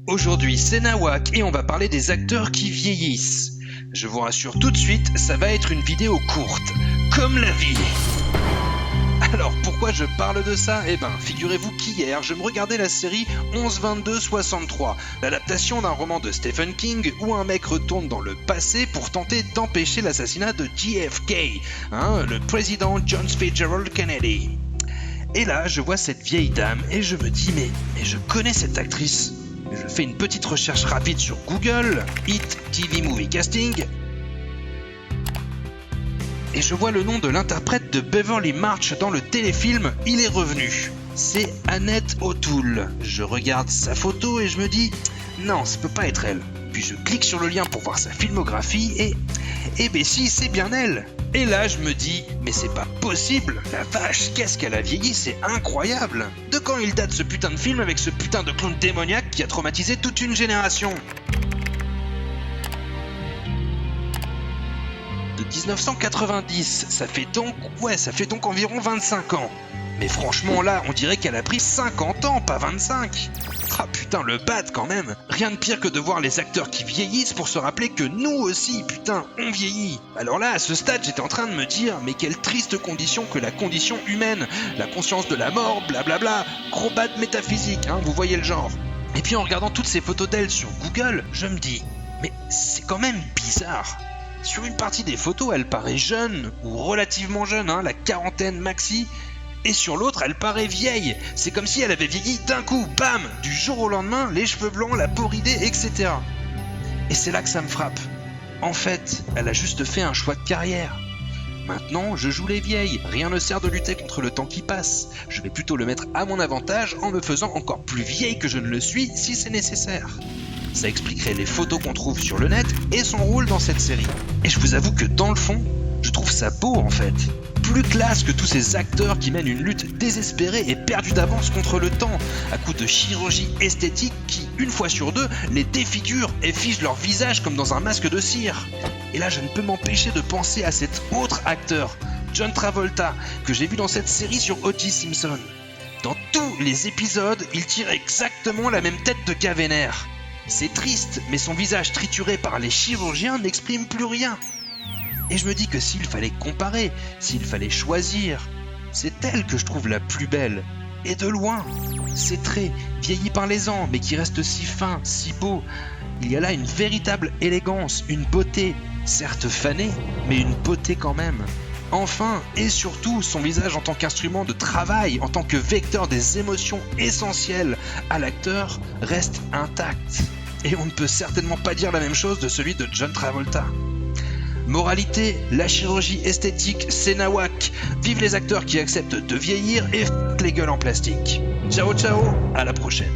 Aujourd'hui, c'est Nawak et on va parler des acteurs qui vieillissent. Je vous rassure tout de suite, ça va être une vidéo courte, comme la vie. Alors pourquoi je parle de ça ? Eh ben, figurez-vous qu'hier, je me regardais la série 11-22-63, l'adaptation d'un roman de Stephen King où un mec retourne dans le passé pour tenter d'empêcher l'assassinat de JFK, le président John Fitzgerald Kennedy. Et là, je vois cette vieille dame et je me dis mais je connais cette actrice. Je fais une petite recherche rapide sur Google, Hit TV Movie Casting, et je vois le nom de l'interprète de Beverly March dans le téléfilm Il est revenu. C'est Annette O'Toole. Je regarde sa photo et je me dis non, ça peut pas être elle. Puis je clique sur le lien pour voir sa filmographie et ben si, c'est bien elle. Et là je me dis mais c'est pas possible. La vache, qu'est-ce qu'elle a vieilli, c'est incroyable. De quand il date ce putain de film avec ce putain de clown démoniaque qui a traumatisé toute une génération ? De 1990, ça fait donc environ 25 ans. Mais franchement là, on dirait qu'elle a pris 50 ans, pas 25. Ah putain, le bad quand même. Rien de pire que de voir les acteurs qui vieillissent pour se rappeler que nous aussi, putain, on vieillit. Alors là, à ce stade, j'étais en train de me dire, mais quelle triste condition que la condition humaine. La conscience de la mort, blablabla. Gros bad métaphysique, vous voyez le genre. Et puis en regardant toutes ces photos d'elle sur Google, je me dis, mais c'est quand même bizarre. Sur une partie des photos, elle paraît jeune, ou relativement jeune, la quarantaine maxi. Et sur l'autre, elle paraît vieille. C'est comme si elle avait vieilli d'un coup, bam, du jour au lendemain, les cheveux blancs, la peau ridée, etc. Et c'est là que ça me frappe. En fait, elle a juste fait un choix de carrière. Maintenant, je joue les vieilles. Rien ne sert de lutter contre le temps qui passe. Je vais plutôt le mettre à mon avantage en me faisant encore plus vieille que je ne le suis si c'est nécessaire. Ça expliquerait les photos qu'on trouve sur le net et son rôle dans cette série. Et je vous avoue que dans le fond, je trouve ça beau en fait. Plus classe que tous ces acteurs qui mènent une lutte désespérée et perdue d'avance contre le temps, à coups de chirurgie esthétique qui, une fois sur deux, les défigurent et figent leur visage comme dans un masque de cire. Et là, je ne peux m'empêcher de penser à cet autre acteur, John Travolta, que j'ai vu dans cette série sur O.J. Simpson. Dans tous les épisodes, il tire exactement la même tête de gars vénère. C'est triste, mais son visage trituré par les chirurgiens n'exprime plus rien. Et je me dis que s'il fallait comparer, s'il fallait choisir, c'est elle que je trouve la plus belle. Et de loin, ses traits, vieillis par les ans, mais qui restent si fins, si beaux. Il y a là une véritable élégance, une beauté, certes fanée, mais une beauté quand même. Enfin, et surtout, son visage en tant qu'instrument de travail, en tant que vecteur des émotions essentielles à l'acteur, reste intact. Et on ne peut certainement pas dire la même chose de celui de John Travolta. Moralité, la chirurgie esthétique, c'est Nawak. Vive les acteurs qui acceptent de vieillir et f*** les gueules en plastique. Ciao ciao, à la prochaine.